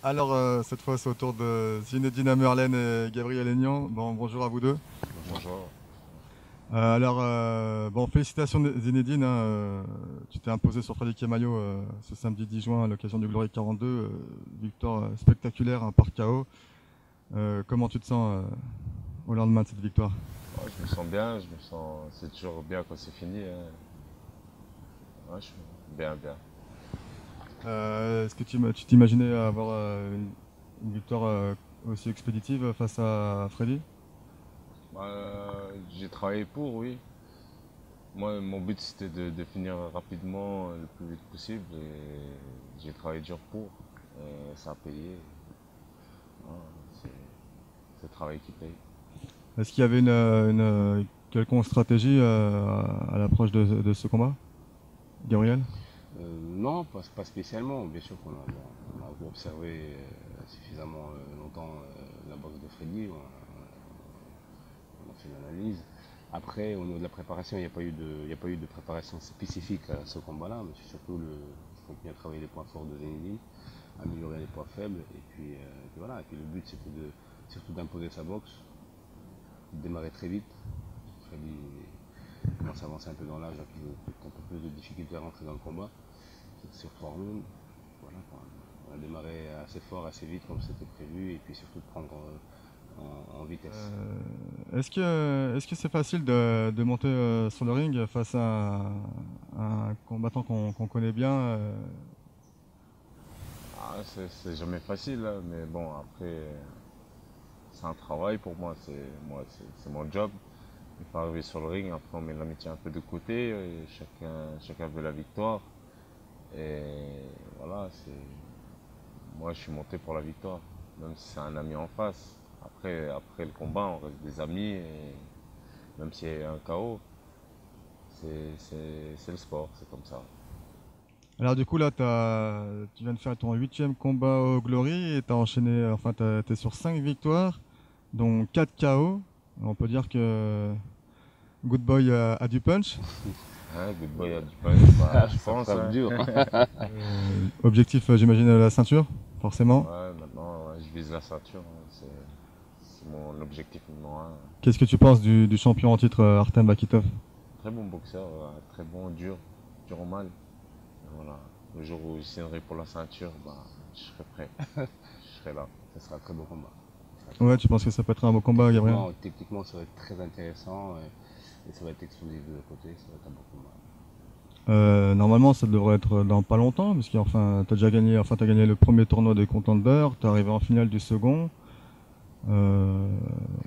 Alors, cette fois, c'est au tour de Zinedine Amerlen et Gabriel Aignan. Bon, bonjour à vous deux. Bonjour. Bon, félicitations Zinedine, hein, tu t'es imposé sur Freddy Maillot ce samedi 10 juin à l'occasion du Glory 42. Victoire spectaculaire, hein, par KO. Comment tu te sens au lendemain de cette victoire? Ouais, je me sens bien, c'est toujours bien quand c'est fini, hein. Ouais, je suis bien, bien. Est-ce que tu t'imaginais avoir une victoire aussi expéditive face à Freddy? J'ai travaillé pour, oui. Moi, mon but c'était de finir rapidement, le plus vite possible, et j'ai travaillé dur pour, et ça a payé. Ouais, c'est c'est le travail qui paye. Est-ce qu'il y avait une quelconque stratégie à l'approche de ce combat, Gabriel? Non, pas spécialement. Bien sûr qu'on a, bon, on a observé suffisamment longtemps la boxe de Freddy. On a fait une analyse. Après, au niveau de la préparation, il n'y a pas eu de préparation spécifique à ce combat-là, mais c'est surtout continuer à travailler les points forts de Zenedine, améliorer les points faibles, et puis voilà. Et puis le but, c'était surtout d'imposer sa boxe, de démarrer très vite. Freddy commence à avancer un peu dans l'âge, donc il a un peu plus de difficultés à rentrer dans le combat. Sur 3 rounds, voilà, on a démarré assez fort, assez vite comme c'était prévu, et puis surtout de prendre en vitesse. Est-ce que c'est facile de monter sur le ring face à un combattant qu'on connaît bien C'est jamais facile, hein, mais bon, après, c'est un travail pour moi, c'est mon job. Il faut arriver sur le ring, après on met l'amitié un peu de côté, et chacun veut la victoire. Et voilà, moi je suis monté pour la victoire, même si c'est un ami en face. Après le combat, on reste des amis, et même s'il y a un KO, c'est le sport, c'est comme ça. Alors du coup là, tu viens de faire ton huitième combat au Glory et t'as enchaîné, enfin t'es sur 5 victoires, dont 4 KO. On peut dire que Good Boy a du punch. Hein, Good Boy a du punch, bah, je Ça pense. frappe Hein. dur. Objectif, j'imagine, la ceinture, forcément. Ouais, maintenant, ouais, je vise la ceinture, hein, c'est mon objectif numéro un. Qu'est-ce que tu penses du champion en titre Artem Bakitov? Très bon boxeur, très bon, dur au mal. Et voilà. Le jour où je signerai pour la ceinture, bah, je serai prêt. Je serai là. Ça sera un très beau combat. Ouais, tu penses que ça peut être un beau combat, Gabriel? Techniquement, ça va être très intéressant, et ça va être explosif de l'autre côté. Ça va être un beau combat. Normalement, ça devrait être dans pas longtemps, parce qu'enfin, t'as déjà gagné, enfin, t'as gagné le premier tournoi des Contenders, t'es arrivé en finale du second. Euh,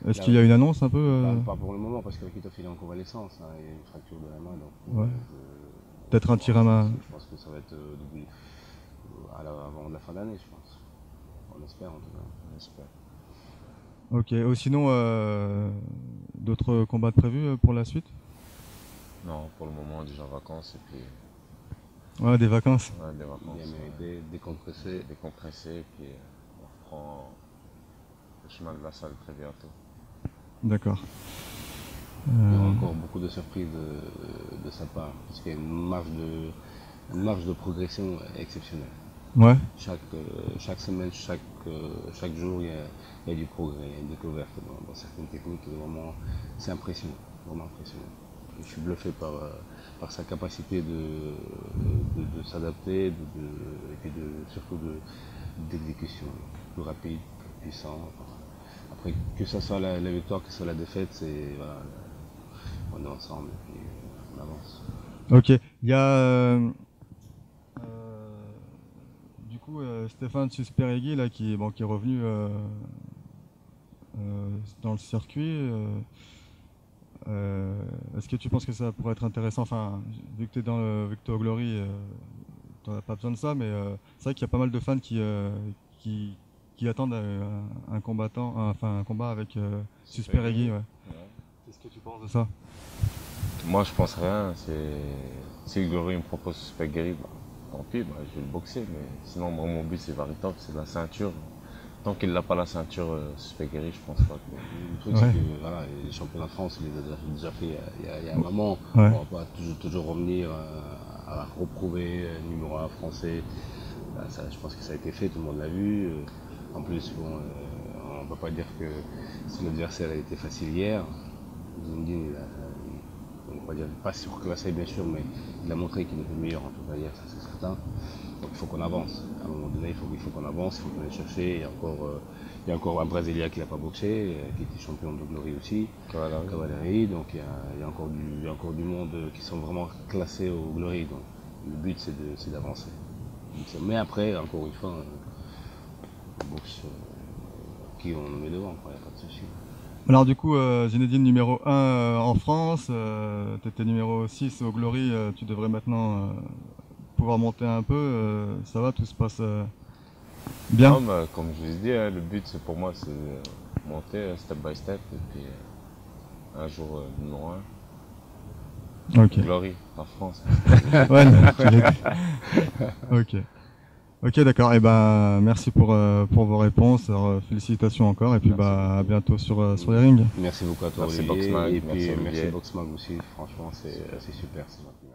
Est-ce Là, qu'il y a une annonce un peu pas pour le moment, parce que Rakitov il est en convalescence, hein, il a une fracture de la main, donc ouais. Peut-être un tir à main. je pense que ça va être avant la fin d'année, je pense. On espère en tout cas. J'espère. Ok. Ou sinon, d'autres combats prévus pour la suite? Non, pour le moment, déjà en vacances, et puis Ouais, des vacances. ouais, des Bien vacances, mérité, décompressé. décompressées, et puis on reprend le chemin de la salle très bientôt. D'accord. Il y aura Euh, encore beaucoup de surprises de sa part, parce qu'il y a une marge de progression exceptionnelle. ouais. Chaque semaine, chaque jour, il y a du progrès, il y a une découverte dans certaines techniques. C'est impressionnant, vraiment impressionnant. Je suis bluffé par sa capacité de s'adapter, et puis surtout d'exécution, plus rapide, plus puissant. Après, que ce soit la victoire, que ce soit la défaite, voilà, on est ensemble et puis on avance. Ok. Il y a du coup Stéphane Susperegui là qui est revenu dans le circuit. Est-ce que tu penses que ça pourrait être intéressant? Enfin, vu que t'es au Glory, t'en as pas besoin de ça, mais c'est vrai qu'il y a pas mal de fans qui, qui attendent un combattant, enfin un combat avec Super Susperegui. gris. Ouais. Ouais. Qu'est-ce que tu penses de ça? Moi, je pense rien. Si Glory me propose Super Guerri, bah, tant pis, bah, je vais le boxer. Mais sinon, moi, mon but, c'est Varitov, c'est la ceinture. Tant qu'il n'a pas la ceinture, Super Guerri, je pense pas que. Le truc, c'est Ouais, que voilà, les championnats de France, il les a déjà fait il y a un moment. ouais. On va pas toujours revenir à reprouver numéro 1 français. Là, je pense que ça a été fait, tout le monde l'a vu. En plus, bon, on ne peut pas dire que son adversaire a été facile hier. Zinedine, on ne va pas dire pas surclassé bien sûr, mais il a montré qu'il était meilleur en tout cas hier, ça c'est certain. Donc il faut qu'on avance. À un moment donné, il faut qu'on avance, il faut qu'on aille chercher. Il y a encore un Brésilien qui n'a pas boxé, qui était champion de Glory aussi, Cavalieri. Donc il y a encore du monde qui sont vraiment classés au Glory. Donc le but c'est d'avancer. Mais après, encore une fois, on boxe qui on met devant, il n'y a pas de souci. Alors du coup, Zinedine numéro 1 en France, tu étais numéro 6 au Glory, tu devrais maintenant pouvoir monter un peu, ça va, tout se passe bien? Non, bah, comme je vous ai dit, hein, le but pour moi c'est de monter step by step et puis un jour numéro 1. Ok. Glory, pas France. Ouais, non, je l'ai dit. Ok. Ok, d'accord. Et ben, merci pour vos réponses. Alors, félicitations encore. Et puis, bah, à bientôt sur les rings. Merci beaucoup à toi, Merci Olivier. Boxmag, Et puis merci, Olivier. merci Boxmag aussi. Franchement, c'est super. C'est gentil.